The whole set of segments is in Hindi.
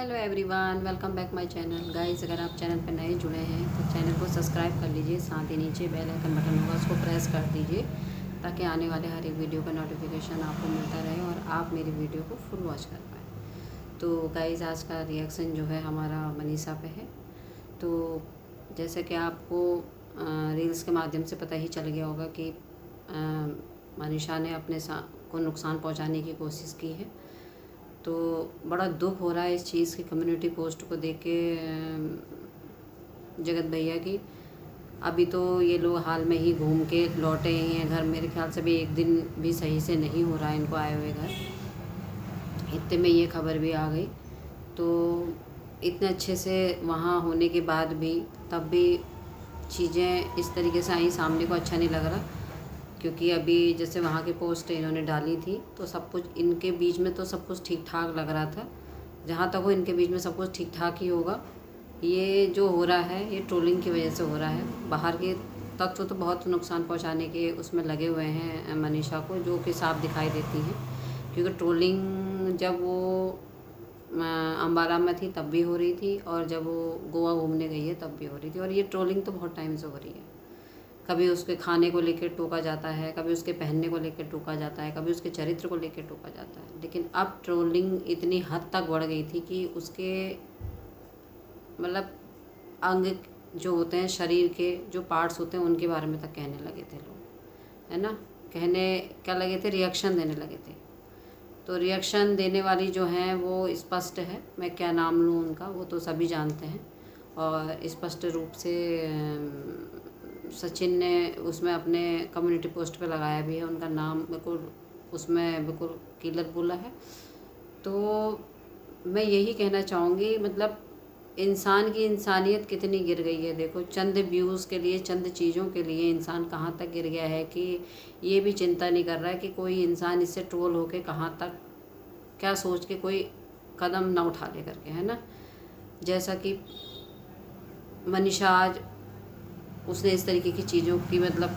Hello everyone, welcome back my channel guys. अगर आप चैनल पर नए जुड़े हैं तो चैनल को सब्सक्राइब कर लीजिए, साथ ही नीचे बेल आइकन बटन होगा उसको प्रेस कर दीजिए ताकि आने वाले हर एक वीडियो का नोटिफिकेशन आपको मिलता रहे और आप मेरी वीडियो को फुल वॉच कर पाएँ। तो गाइस, आज का रिएक्शन जो है हमारा मनीषा पे है। तो जैसे कि आपको रील्स के माध्यम से पता ही चल गया होगा कि मनीषा ने अपने को नुकसान पहुंचाने की कोशिश की है। तो बड़ा दुख हो रहा है इस चीज़ की, कम्युनिटी पोस्ट को देख के जगत भैया की। अभी तो ये लोग हाल में ही घूम के लौटे ही हैं घर, मेरे ख्याल से भी एक दिन भी सही से नहीं हो रहा है इनको आए हुए घर। इतने में ये खबर भी आ गई। तो इतने अच्छे से वहाँ होने के बाद भी तब भी चीज़ें इस तरीके से आई सामने को, अच्छा नहीं लग रहा। क्योंकि अभी जैसे वहाँ की पोस्ट इन्होंने डाली थी तो सब कुछ इनके बीच में तो सब कुछ ठीक ठाक लग रहा था। जहाँ तक हो इनके बीच में सब कुछ ठीक ठाक ही होगा। ये जो हो रहा है ये ट्रोलिंग की वजह से हो रहा है। बाहर के तत्व तो बहुत नुकसान पहुँचाने के उसमें लगे हुए हैं मनीषा को, जो कि साफ दिखाई देती हैं। क्योंकि ट्रोलिंग जब वो अम्बाला में थी तब भी हो रही थी, और जब वो गोवा घूमने गई है तब भी हो रही थी। और ये ट्रोलिंग तो बहुत टाइम से हो रही है। कभी उसके खाने को लेकर टोका जाता है, कभी उसके पहनने को लेकर टोका जाता है, कभी उसके चरित्र को लेकर टोका जाता है। लेकिन अब ट्रोलिंग इतनी हद तक बढ़ गई थी कि उसके मतलब अंग जो होते हैं, शरीर के जो पार्ट्स होते हैं उनके बारे में तक कहने लगे थे लोग, है ना। कहने क्या लगे थे, रिएक्शन देने लगे थे। तो रिएक्शन देने वाली जो हैं वो स्पष्ट है, मैं क्या नाम लूँ उनका, वो तो सभी जानते हैं। और स्पष्ट रूप से सचिन ने उसमें अपने कम्युनिटी पोस्ट पे लगाया भी है, उनका नाम बिल्कुल उसमें बिल्कुल क्लियर बोला है। तो मैं यही कहना चाहूँगी, मतलब इंसान की इंसानियत कितनी गिर गई है। देखो, चंद व्यूज़ के लिए, चंद चीज़ों के लिए इंसान कहाँ तक गिर गया है कि ये भी चिंता नहीं कर रहा है कि कोई इंसान इससे ट्रोल होके कहाँ तक, क्या सोच के कोई कदम ना उठा ले करके, है ना। जैसा कि मनीषा आज उसने इस तरीके की चीज़ों की मतलब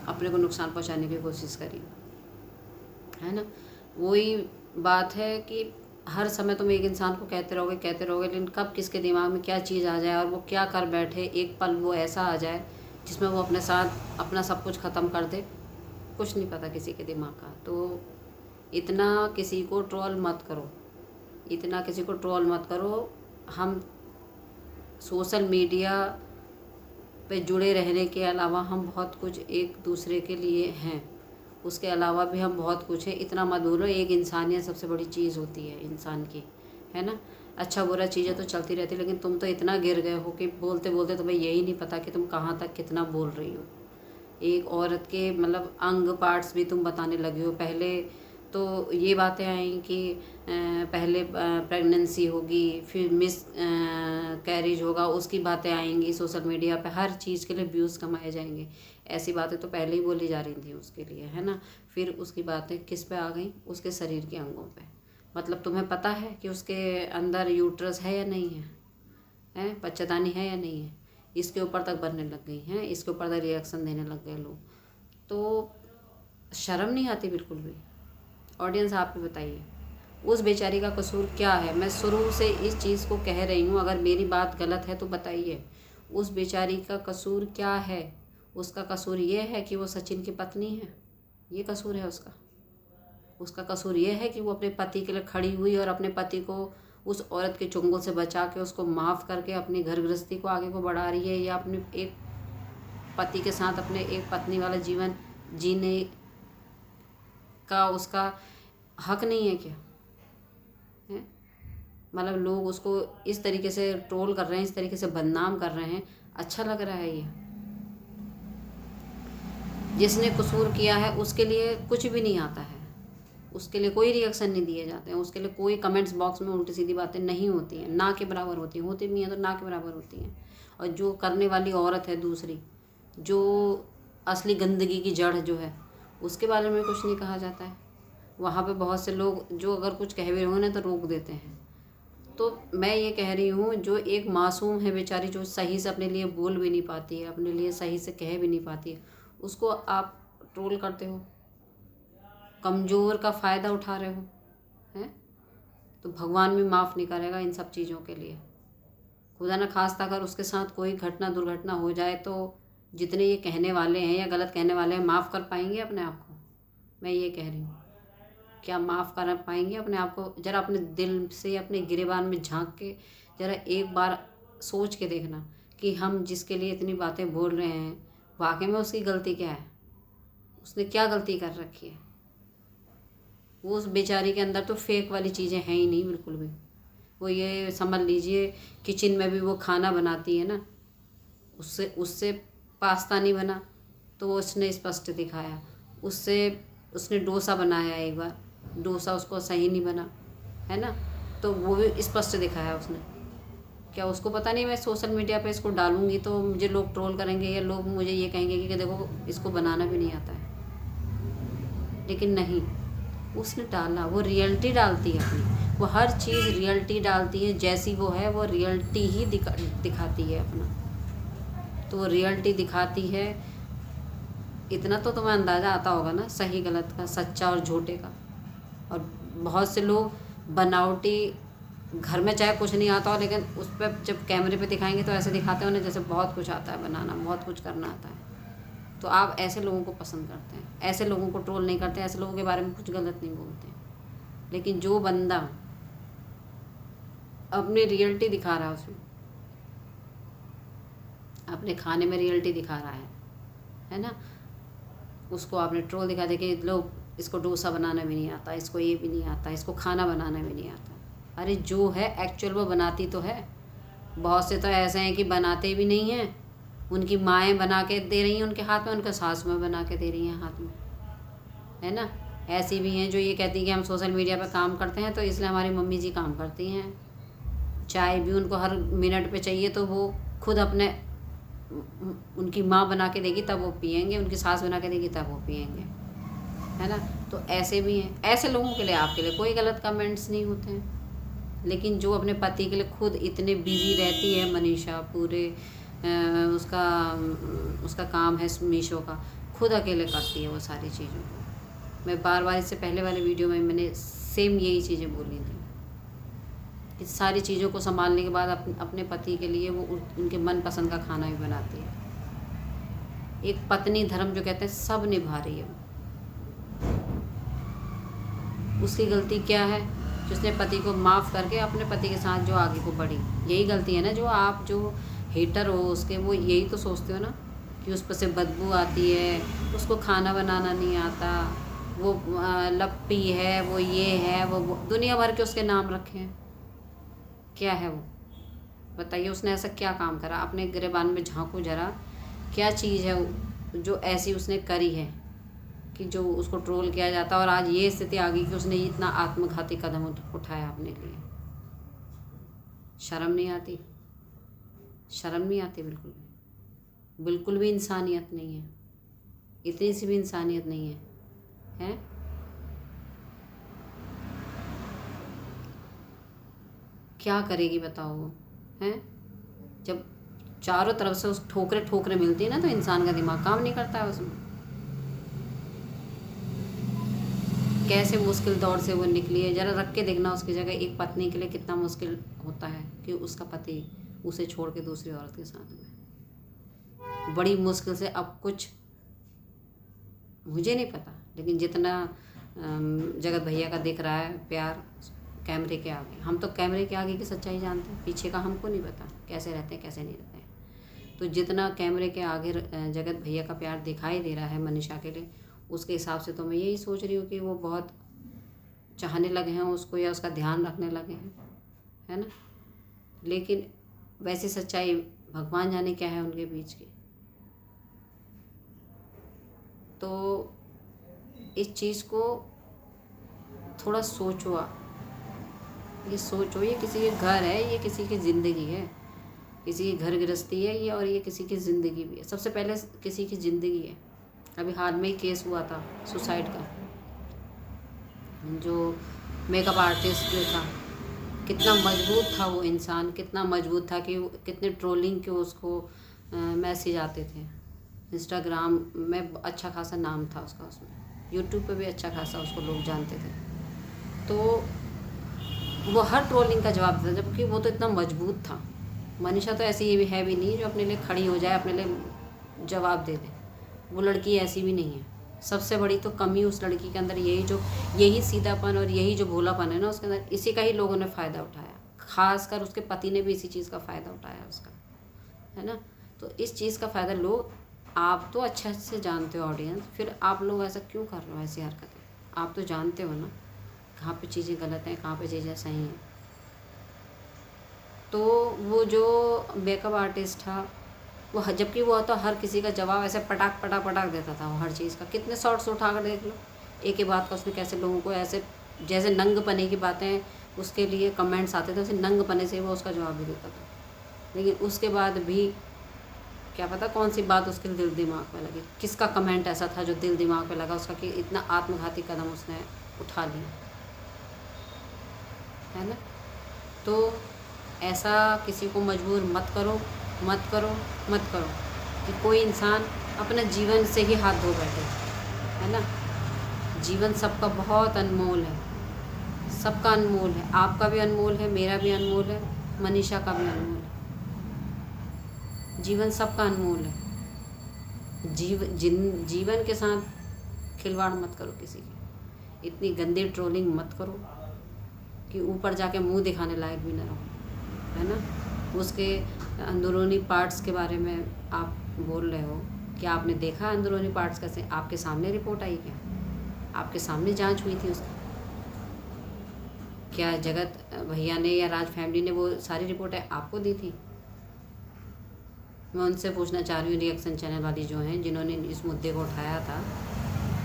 अपने को नुकसान पहुंचाने की कोशिश करी, है ना। वही बात है कि हर समय तुम एक इंसान को कहते रहोगे, लेकिन कब किसके दिमाग में क्या चीज़ आ जाए और वो क्या कर बैठे, एक पल वो ऐसा आ जाए जिसमें वो अपने साथ अपना सब कुछ ख़त्म कर दे, कुछ नहीं पता किसी के दिमाग का। तो इतना किसी को ट्रोल मत करो, इतना किसी को ट्रोल मत करो। हम सोशल मीडिया पे जुड़े रहने के अलावा हम बहुत कुछ एक दूसरे के लिए हैं, उसके अलावा भी हम बहुत कुछ है। इतना मत भूलो, एक इंसानियत सबसे बड़ी चीज़ होती है इंसान की, है ना। अच्छा बुरा चीज़ें तो चलती रहती, लेकिन तुम तो इतना गिर गए हो कि बोलते बोलते तुम्हें यही नहीं पता कि तुम कहाँ तक कितना बोल रही हो। एक औरत के मतलब अंग पार्ट्स भी तुम बताने लगे हो। पहले तो ये बातें आई कि पहले प्रेगनेंसी होगी, फिर मिस कैरेज होगा, उसकी बातें आएंगी सोशल मीडिया पे, हर चीज़ के लिए व्यूज़ कमाए जाएंगे। ऐसी बातें तो पहले ही बोली जा रही थी उसके लिए, है ना। फिर उसकी बातें किस पे आ गई, उसके शरीर के अंगों पे। मतलब तुम्हें पता है कि उसके अंदर यूट्रस है या नहीं है बच्चेदानी है या नहीं है, इसके ऊपर तक बनने लग गई हैं, इसके ऊपर तक रिएक्शन देने लग गए लोग। तो शर्म नहीं आती बिल्कुल भी। ऑडियंस आप भी बताइए, उस बेचारी का कसूर क्या है। मैं शुरू से इस चीज़ को कह रही हूँ, अगर मेरी बात गलत है तो बताइए, उस बेचारी का कसूर क्या है। उसका कसूर ये है कि वो सचिन की पत्नी है, ये कसूर है उसका। उसका कसूर ये है कि वो अपने पति के लिए खड़ी हुई और अपने पति को उस औरत के चुंगल से बचा के उसको माफ़ करके अपनी घर गृहस्थी को आगे को बढ़ा रही है, या अपने एक पति के साथ अपने एक पत्नी वाला जीवन जीने का उसका हक नहीं है क्या, है। मतलब लोग उसको इस तरीके से ट्रोल कर रहे हैं, इस तरीके से बदनाम कर रहे हैं, अच्छा लग रहा है ये। जिसने कसूर किया है उसके लिए कुछ भी नहीं आता है, उसके लिए कोई रिएक्शन नहीं दिए जाते हैं, उसके लिए कोई कमेंट्स बॉक्स में उल्टी सीधी बातें नहीं होती हैं, ना के बराबर होती हैं, होती भी हैं तो ना के बराबर होती हैं। और जो करने वाली औरत है दूसरी, जो असली गंदगी की जड़ जो है, उसके बारे में कुछ नहीं कहा जाता है। वहाँ पे बहुत से लोग जो अगर कुछ कह भी रहे हो ना तो रोक देते हैं। तो मैं ये कह रही हूँ, जो एक मासूम है बेचारी, जो सही से अपने लिए बोल भी नहीं पाती है, अपने लिए सही से कह भी नहीं पाती है, उसको आप ट्रोल करते हो, कमज़ोर का फ़ायदा उठा रहे हो, हैं। तो भगवान भी माफ़ नहीं करेगा इन सब चीज़ों के लिए। खुदा न खास्ता अगर उसके साथ कोई घटना दुर्घटना हो जाए तो जितने ये कहने वाले हैं या गलत कहने वाले हैं, माफ़ कर पाएंगे अपने आप को? मैं ये कह रही हूँ, क्या माफ़ कर पाएंगे अपने आप को? ज़रा अपने दिल से अपने गिरेबान में झांक के ज़रा एक बार सोच के देखना कि हम जिसके लिए इतनी बातें बोल रहे हैं, वाकई में उसकी गलती क्या है? उसने क्या गलती कर रखी है? वो उस बेचारी के अंदर तो फेक वाली चीज़ें हैं ही नहीं बिल्कुल भी। वो ये समझ लीजिए किचन में भी वो खाना बनाती है ना, उससे उससे पास्ता नहीं बना तो वो उसने स्पष्ट दिखाया। उसने डोसा बनाया एक बार, डोसा उसको सही नहीं बना, है ना, तो वो भी स्पष्ट दिखाया उसने। क्या उसको पता नहीं मैं सोशल मीडिया पे इसको डालूंगी तो मुझे लोग ट्रोल करेंगे या लोग मुझे ये कहेंगे कि देखो इसको बनाना भी नहीं आता है? लेकिन नहीं, उसने डाला, वो रियलिटी डालती है अपनी, वो हर चीज़ रियलिटी डालती है, जैसी वो है वो रियलिटी ही दिखाती है अपना। तो वो रियलिटी दिखाती है, इतना तो तुम्हें अंदाज़ा आता होगा ना सही गलत का, सच्चा और झूठे का। और बहुत से लोग बनावटी, घर में चाहे कुछ नहीं आता हो लेकिन उस पर जब कैमरे पे दिखाएंगे तो ऐसे दिखाते हैं उन्हें जैसे बहुत कुछ आता है बनाना, बहुत कुछ करना आता है। तो आप ऐसे लोगों को पसंद करते हैं, ऐसे लोगों को ट्रोल नहीं करते, ऐसे लोगों के बारे में कुछ गलत नहीं बोलते। लेकिन जो बंदा अपनी रियलिटी दिखा रहा है, उसमें अपने खाने में रियलिटी दिखा रहा है ना, उसको आपने ट्रोल दिखा दे कि लोग इसको डोसा बनाना भी नहीं आता, इसको ये भी नहीं आता, इसको खाना बनाना भी नहीं आता। अरे जो है एक्चुअल वो बनाती तो है। बहुत से तो ऐसे हैं कि बनाते भी नहीं हैं, उनकी माएँ बना के दे रही हैं उनके हाथ में, उनके सास में बना के दे रही हैं हाथ में, है ना। ऐसी भी हैं जो ये कहती हैं कि हम सोशल मीडिया पर काम करते हैं तो इसलिए हमारी मम्मी जी काम करती हैं। चाय भी उनको हर मिनट पे चाहिए तो वो खुद अपने उनकी माँ बना के देगी तब वो पियेंगे, उनकी सास बना के देगी तब वो पियेंगे, है ना। तो ऐसे भी हैं। ऐसे लोगों के लिए आपके लिए कोई गलत कमेंट्स नहीं होते हैं। लेकिन जो अपने पति के लिए खुद इतने बिजी रहती है, मनीषा पूरे उसका काम है मीशो का, खुद अकेले करती है वो सारी चीज़ों को। मैं बार बार इससे पहले वाले वीडियो में मैंने सेम यही चीज़ें बोली थी कि सारी चीज़ों को संभालने के बाद अपने पति के लिए वो उनके मनपसंद का खाना भी बनाती है। एक पत्नी धर्म जो कहते हैं सब निभा रही है। उसकी गलती क्या है? जिसने पति को माफ़ करके अपने पति के साथ जो आगे को बढ़ी, यही गलती है ना। जो आप जो हेटर हो उसके, वो यही तो सोचते हो ना कि उस पर से बदबू आती है, उसको खाना बनाना नहीं आता, वो लप्पी है, वो ये है, वो दुनिया भर के उसके नाम रखे हैं। क्या है वो? बताइए, उसने ऐसा क्या काम करा? अपने गिरेबान में झांको जरा, क्या चीज़ है जो ऐसी उसने करी है कि जो उसको ट्रोल किया जाता है। और आज ये स्थिति आ गई कि उसने इतना आत्मघाती कदम उठाया अपने लिए। शर्म नहीं आती? शर्म नहीं आती बिल्कुल भी। बिल्कुल भी इंसानियत नहीं है, इतनी सी भी इंसानियत नहीं है, हैं? क्या करेगी बताओ वो, हैं? जब चारों तरफ से उस ठोकरे मिलती है ना तो इंसान का दिमाग काम नहीं करता है उसमें। कैसे मुश्किल दौर से वो निकली है, ज़रा रख के देखना उसकी जगह। एक पत्नी के लिए कितना मुश्किल होता है कि उसका पति उसे छोड़ के दूसरी औरत के साथ में। बड़ी मुश्किल से। अब कुछ मुझे नहीं पता, लेकिन जितना जगत भैया का दिख रहा है प्यार कैमरे के आगे, हम तो कैमरे के आगे की सच्चाई जानते हैं, पीछे का हमको नहीं पता कैसे रहते हैं कैसे नहीं रहते हैं। तो जितना कैमरे के आगे जगत भैया का प्यार दिखाई दे रहा है मनीषा के लिए, उसके हिसाब से तो मैं यही सोच रही हूँ कि वो बहुत चाहने लगे हैं उसको या उसका ध्यान रखने लगे हैं, है ना। लेकिन वैसी सच्चाई भगवान जाने क्या है उनके बीच की। तो इस चीज़ को थोड़ा सोचो आप। ये सोचो, ये किसी के घर है, ये किसी की ज़िंदगी है, किसी की घर गृहस्थी है ये, और ये किसी की ज़िंदगी भी है। सबसे पहले किसी की ज़िंदगी है। अभी हाल में ही केस हुआ था सुसाइड का, जो मेकअप आर्टिस्ट जो था, कितना मजबूत था वो इंसान, कितना मजबूत था कि कितने ट्रोलिंग के उसको मैसेज आते थे। इंस्टाग्राम में अच्छा खासा नाम था उसका, उसमें यूट्यूब पे भी अच्छा खासा उसको लोग जानते थे। तो वो हर ट्रोलिंग का जवाब देता, जबकि वो तो इतना मजबूत था। मनीषा तो ऐसी ये भी है भी नहीं जो अपने लिए खड़ी हो जाए, अपने लिए जवाब दे दे। वो लड़की ऐसी भी नहीं है। सबसे बड़ी तो कमी उस लड़की के अंदर यही सीधापन और यही जो भोलापन है ना उसके अंदर, इसी का ही लोगों ने फ़ायदा उठाया। खासकर उसके पति ने भी इसी चीज़ का फ़ायदा उठाया उसका, है ना। तो इस चीज़ का फ़ायदा लोग, आप तो अच्छे से जानते हो ऑडियंस, फिर आप लोग ऐसा क्यों कर रहे हो, ऐसी हरकतें। आप तो जानते हो ना कहाँ पे चीज़ें गलत हैं, कहाँ पे चीज़ें सही हैं। तो वो जो मेकअप आर्टिस्ट था वो जबकि वो तो हर किसी का जवाब ऐसे पटाख पटाख पटाख देता था। वो हर चीज़ का कितने शॉर्ट्स उठा कर देख लो, एक ही बात का उसने कैसे लोगों को ऐसे, जैसे नंग पने की बातें उसके लिए कमेंट्स आते थे, उसे नंग पने से वो उसका जवाब भी देता था। लेकिन उसके बाद भी क्या पता कौन सी बात उसके दिल दिमाग में लगी, किसका कमेंट ऐसा था जो दिल दिमाग में लगा उसका कि इतना आत्मघाती कदम उसने उठा लिया, है ना। तो ऐसा किसी को मजबूर मत करो, मत करो, मत करो कि कोई इंसान अपने जीवन से ही हाथ धो बैठे, है ना। जीवन सबका बहुत अनमोल है, सबका अनमोल है। आपका भी अनमोल है, मेरा भी अनमोल है, मनीषा का भी अनमोल है। जीवन सबका अनमोल है। जीवन के साथ खिलवाड़ मत करो किसी की। इतनी गंदी ट्रोलिंग मत करो कि ऊपर जाके मुंह दिखाने लायक भी ना रहो, है ना। उसके अंदरूनी पार्ट्स के बारे में आप बोल रहे हो, क्या आपने देखा अंदरूनी पार्ट्स कैसे? आपके सामने रिपोर्ट आई क्या? आपके सामने जांच हुई थी उसकी? क्या जगत भैया ने या राज फैमिली ने वो सारी रिपोर्टें आपको दी थी? मैं उनसे पूछना चाह रही हूँ, रिएक्शन चैनल वाली जो हैं जिन्होंने इस मुद्दे को उठाया था,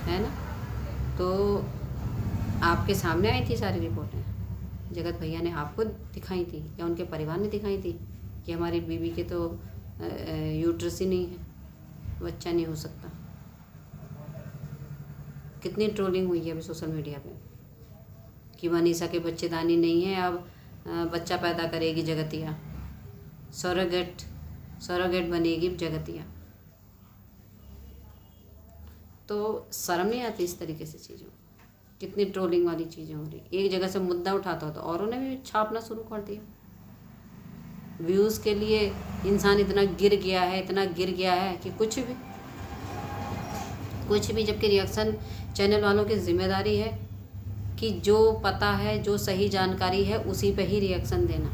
है ना, तो आपके सामने आई थी सारी रिपोर्टें? जगत भैया ने आपको दिखाई थी या उनके परिवार ने दिखाई थी कि हमारी बीवी के तो यूट्रस ही नहीं है, बच्चा नहीं हो सकता? कितनी ट्रोलिंग हुई है अभी सोशल मीडिया पे कि मनीषा के बच्चेदानी नहीं है, अब बच्चा पैदा करेगी जगतिया, सरोगेट बनेगी जगतिया। तो शर्म नहीं आती इस तरीके से चीज़ों? कितनी ट्रोलिंग वाली चीज़ें हो रही। एक जगह से मुद्दा उठाता हो तो औरों ने भी छापना शुरू कर दिया। व्यूज़ के लिए इंसान इतना गिर गया है, इतना गिर गया है कि कुछ भी, जबकि रिएक्शन चैनल वालों की जिम्मेदारी है कि जो पता है, जो सही जानकारी है उसी पे ही रिएक्शन देना,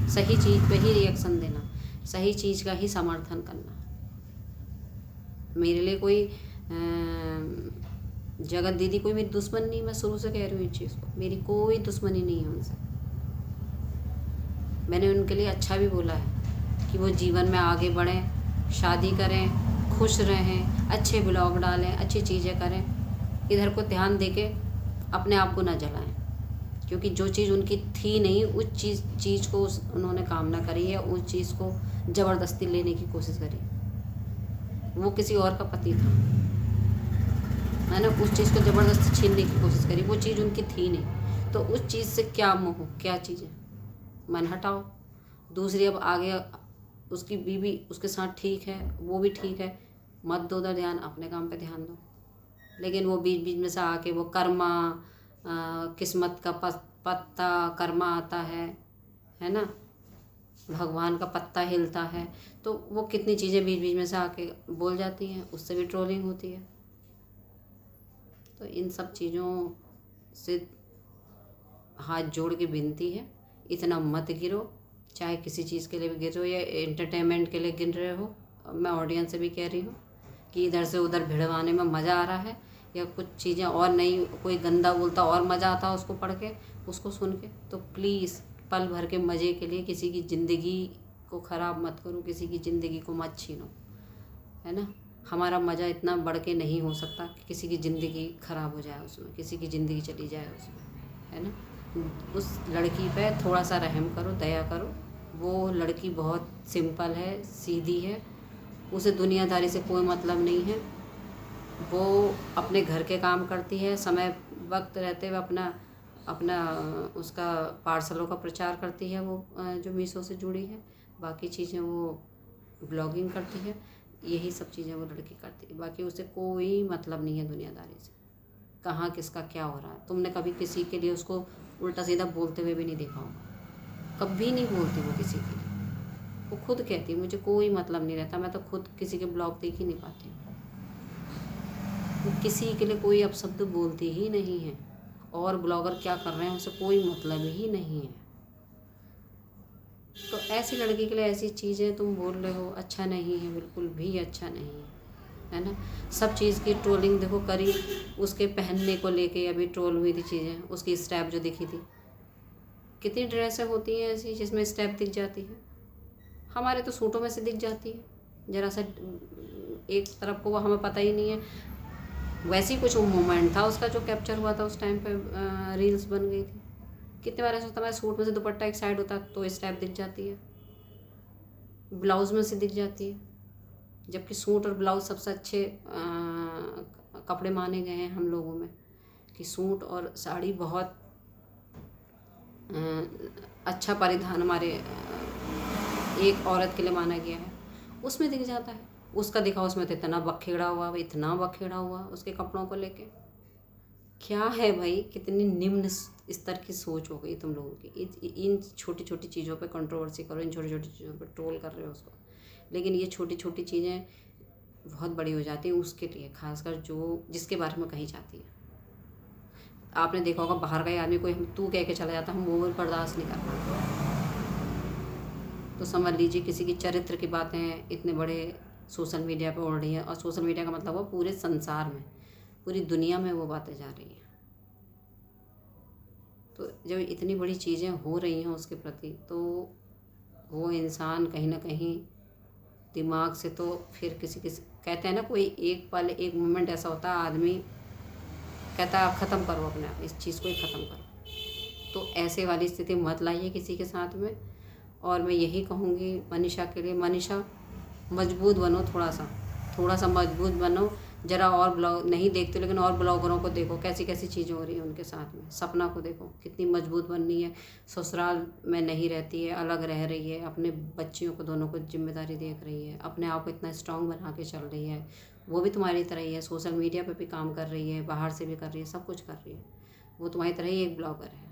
सही चीज़ पे ही रिएक्शन देना, सही चीज़ का ही समर्थन करना। मेरे लिए कोई जगत दीदी कोई मेरी दुश्मन नहीं, मैं शुरू से कह रही हूँ इस चीज़ को, मेरी कोई दुश्मनी नहीं है उनसे। मैंने उनके लिए अच्छा भी बोला है कि वो जीवन में आगे बढ़ें, शादी करें, खुश रहें, अच्छे ब्लॉग डालें, अच्छी चीज़ें करें, इधर को ध्यान देके अपने आप को ना जलाएं, क्योंकि जो चीज़ उनकी थी नहीं उस चीज़ को उन्होंने कामना करी है, उस चीज़ को ज़बरदस्ती लेने की कोशिश करी। वो किसी और का पति था, है ना, उस चीज़ को ज़बरदस्ती छीनने की कोशिश करी, वो चीज़ उनकी थी नहीं। तो उस चीज़ से क्या मोह, क्या चीज़ है, मन हटाओ। दूसरी अब आगे उसकी बीवी उसके साथ ठीक है, वो भी ठीक है, मत दो उधर ध्यान, अपने काम पे ध्यान दो। लेकिन वो बीच बीच में से आके वो कर्मा, किस्मत का पत्ता कर्मा आता है ना, भगवान का पत्ता हिलता है, तो वो कितनी चीज़ें बीच बीच में से आके बोल जाती हैं, उससे भी ट्रोलिंग होती है। तो इन सब चीज़ों से हाथ जोड़ के विनती है, इतना मत गिरो, चाहे किसी चीज़ के लिए भी गिर रहे हो या एंटरटेनमेंट के लिए गिर रहे हो। मैं ऑडियंस से भी कह रही हूँ कि इधर से उधर भिड़वाने में मज़ा आ रहा है, या कुछ चीज़ें और नहीं, कोई गंदा बोलता और मज़ा आता उसको पढ़ के, उसको सुन के, तो प्लीज़ पल भर के मज़े के लिए किसी की ज़िंदगी को ख़राब मत करो, किसी की ज़िंदगी को मत छीनो, है ना। हमारा मज़ा इतना बढ़ के नहीं हो सकता कि किसी की ज़िंदगी ख़राब हो जाए उसमें, किसी की ज़िंदगी चली जाए उसमें, है ना। उस लड़की पे थोड़ा सा रहम करो, दया करो। वो लड़की बहुत सिंपल है, सीधी है, उसे दुनियादारी से कोई मतलब नहीं है। वो अपने घर के काम करती है, समय वक्त रहते हुए अपना उसका पार्सलों का प्रचार करती है, वो जो मीशो से जुड़ी है। बाकी चीज़ें वो ब्लॉगिंग करती है, यही सब चीज़ें वो लड़की करती है। बाकी उसे कोई मतलब नहीं है दुनियादारी से, कहाँ किसका क्या हो रहा है। तुमने कभी किसी के लिए उसको उल्टा सीधा बोलते हुए भी नहीं देखा होगा, कभी नहीं बोलती वो किसी के लिए। वो खुद कहती है मुझे कोई मतलब नहीं रहता, मैं तो खुद किसी के ब्लॉग देख ही नहीं पाती हूँ। वो किसी के लिए कोई अपशब्द बोलती ही नहीं है, और ब्लॉगर क्या कर रहे हैं उसे कोई मतलब ही नहीं है। तो ऐसी लड़की के लिए ऐसी चीज़ें तुम बोल रहे हो, अच्छा नहीं है, बिल्कुल भी अच्छा नहीं है ना। सब चीज़ की ट्रोलिंग देखो करी, उसके पहनने को लेके अभी ट्रोल हुई थी चीज़ें, उसकी स्टेप जो दिखी थी। कितनी ड्रेसें होती हैं ऐसी जिसमें स्टेप दिख जाती है, हमारे तो सूटों में से दिख जाती है, ज़रा सा एक तरफ को वो हमें पता ही नहीं है। वैसे ही कुछ मोमेंट था उसका जो कैप्चर हुआ था उस टाइम पे, रील्स बन गई थी। कितने बार ऐसा होता है सूट में से दुपट्टा एक साइड होता तो स्टेप दिख जाती है, ब्लाउज़ में से दिख जाती है, जबकि सूट और ब्लाउज़ सबसे अच्छे कपड़े माने गए हैं हम लोगों में, कि सूट और साड़ी बहुत अच्छा परिधान हमारे एक औरत के लिए माना गया है। उसमें दिख जाता है, उसका दिखा उसमें तो इतना बखेड़ा हुआ, इतना बखेड़ा हुआ उसके कपड़ों को लेके। क्या है भाई, कितनी निम्न स्तर की सोच हो गई तुम लोगों की। इन छोटी छोटी चीज़ों पे कंट्रोवर्सी करो, इन छोटी छोटी चीज़ों पे ट्रोल कर रहे हो उसको, लेकिन ये छोटी छोटी चीज़ें बहुत बड़ी हो जाती हैं उसके लिए, खासकर जो जिसके बारे में कही जाती है। आपने देखा होगा बाहर का ही आदमी कोई हम तू कह के चला जाता, हम वो भी बर्दाश्त नहीं कर पाते। तो समझ लीजिए किसी की चरित्र की बातें इतने बड़े सोशल मीडिया पे उड़ रही हैं, और सोशल मीडिया का मतलब वो पूरे संसार में, पूरी दुनिया में वो बातें जा रही हैं। तो जब इतनी बड़ी चीज़ें हो रही हैं उसके प्रति, तो वो इंसान कहीं ना कहीं दिमाग से तो फिर किसी कहते हैं ना, कोई एक पल एक मोमेंट ऐसा होता है आदमी कहता है ख़त्म करो अपने आप, इस चीज़ को ही ख़त्म करो। तो ऐसे वाली स्थिति मत लाइए किसी के साथ में। और मैं यही कहूँगी मनीषा के लिए, मनीषा मजबूत बनो, थोड़ा सा मजबूत बनो। ज़रा और ब्लॉग नहीं देखते लेकिन और ब्लॉगरों को देखो कैसी कैसी चीज़ें हो रही हैं उनके साथ में। सपना को देखो कितनी मजबूत बन रही है, ससुराल में नहीं रहती है, अलग रह रही है, अपने बच्चियों को दोनों को जिम्मेदारी देख रही है, अपने आप को इतना स्ट्रांग बना के चल रही है। वो भी तुम्हारी तरह ही है, सोशल मीडिया पर भी काम कर रही है, बाहर से भी कर रही है, सब कुछ कर रही है। वो तुम्हारी तरह ही एक ब्लॉगर है,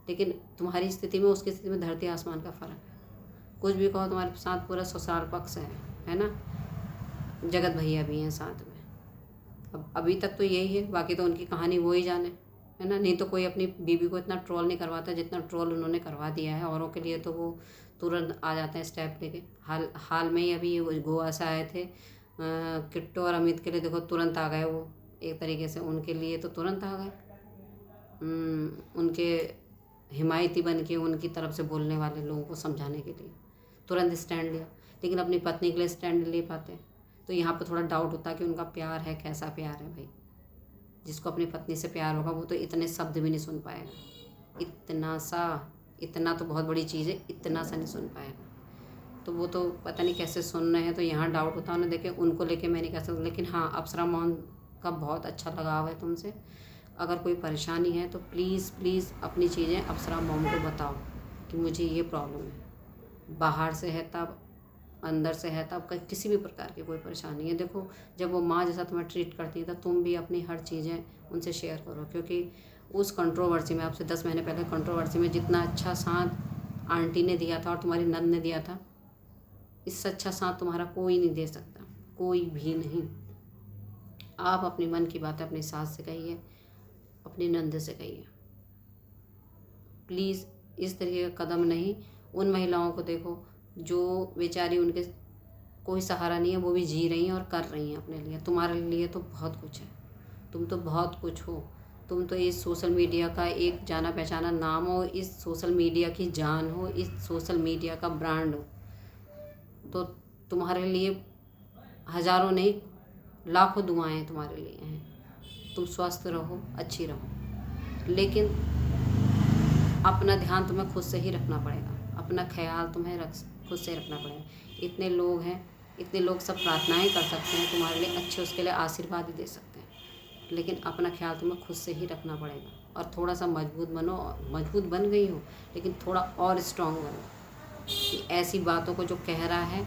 लेकिन तुम्हारी स्थिति में उसकी स्थिति में धरती आसमान का फ़र्क है। कुछ भी कहो, तुम्हारे साथ पूरा ससुराल पक्ष है ना, जगत भैया भी हैं साथ में। अब अभी तक तो यही है, बाकी तो उनकी कहानी वो ही जाने, है ना। नहीं तो कोई अपनी बीवी को इतना ट्रोल नहीं करवाता जितना ट्रोल उन्होंने करवा दिया है औरों के लिए। तो वो तुरंत आ जाते हैं स्टेप लेके। हाल में ही अभी ये गोवा से आए थे किट्टू और अमित के लिए, देखो तुरंत आ गए वो, एक तरीके से उनके लिए तो तुरंत आ गए। उनके हिमायती बन के उनकी तरफ से बोलने वाले लोगों को समझाने के लिए तुरंत स्टैंड लिया, लेकिन अपनी पत्नी के लिए स्टैंड नहीं ले पाते। तो यहाँ पे थोड़ा डाउट होता है कि उनका प्यार है, कैसा प्यार है भाई। जिसको अपनी पत्नी से प्यार होगा वो तो इतने शब्द भी नहीं सुन पाएगा, इतना तो बहुत बड़ी चीज़ है, इतना सा नहीं सुन पाएगा। तो वो तो पता नहीं कैसे सुन रहे हैं। तो यहाँ डाउट होता है उन्हें देखे, उनको लेके मैं नहीं कह सकती। लेकिन हाँ, अप्सरा मॉम का बहुत अच्छा लगाव है तुमसे। अगर कोई परेशानी है तो प्लीज़ अपनी चीज़ें अप्सरा मॉम को बताओ कि मुझे ये प्रॉब्लम है। बाहर से है तब, अंदर से है तब, किसी भी प्रकार की कोई परेशानी है, देखो जब वो माँ जैसा तुम्हें ट्रीट करती है तो तुम भी अपनी हर चीज़ें उनसे शेयर करो। क्योंकि उस कंट्रोवर्सी में, आपसे 10 महीने पहले कंट्रोवर्सी में जितना अच्छा साथ आंटी ने दिया था और तुम्हारी नंद ने दिया था, इससे अच्छा साथ तुम्हारा कोई नहीं दे सकता, कोई भी नहीं। आप अपनी मन की बात अपनी सास से कहिए, अपनी नंद से कहिए। प्लीज़ इस तरीके का कदम नहीं। उन महिलाओं को देखो जो बेचारी, उनके कोई सहारा नहीं है, वो भी जी रही हैं और कर रही हैं अपने लिए। तुम्हारे लिए तो बहुत कुछ है, तुम तो बहुत कुछ हो। तुम तो इस सोशल मीडिया का एक जाना पहचाना नाम हो, इस सोशल मीडिया की जान हो, इस सोशल मीडिया का ब्रांड हो। तो तुम्हारे लिए हज़ारों नहीं लाखों दुआएं तुम्हारे लिए हैं। तुम स्वस्थ रहो, अच्छी रहो, लेकिन अपना ध्यान तुम्हें खुद से ही रखना पड़ेगा, अपना ख्याल तुम्हें खुद से रखना पड़ेगा। इतने लोग हैं, इतने लोग सब प्रार्थनाएं कर सकते हैं तुम्हारे लिए अच्छे, उसके लिए आशीर्वाद ही दे सकते हैं, लेकिन अपना ख्याल तुम्हें खुद से ही रखना पड़ेगा। और थोड़ा सा मजबूत बनो। मजबूत बन गई हो लेकिन थोड़ा और स्ट्रांग बनो, कि ऐसी बातों को जो कह रहा है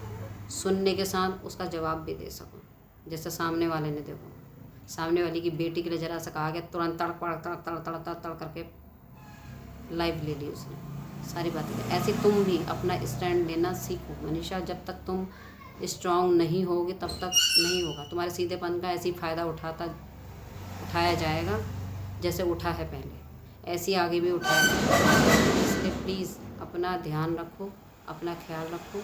सुनने के साथ उसका जवाब भी दे सको। जैसे सामने वाले ने देखो सामने वाली की बेटी के लिए जरा सा कहा गया, तुरंत तड़क पड़क तड़क तड़क तड़क तड़क तड़क करके लाइफ ले ली उसने, सारी बातें। ऐसे तुम भी अपना स्टैंड लेना सीखो मनीषा। जब तक तुम स्ट्रांग नहीं होगे तब तक नहीं होगा। तुम्हारे सीधेपन का ऐसे ही फ़ायदा उठाया जाएगा जैसे उठा है पहले, ऐसे ही आगे भी उठाया जाएगा। इसलिए प्लीज़ अपना ध्यान रखो, अपना ख्याल रखो,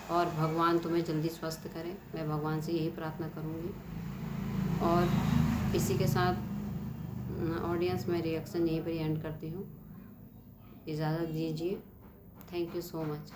और भगवान तुम्हें जल्दी स्वस्थ करें। मैं भगवान से यही प्रार्थना करूँगी। और इसी के साथ ऑडियंस मैं रिएक्शन यहीं पर एंड करती हूँ। इजाज़त दीजिए। Thank you so much.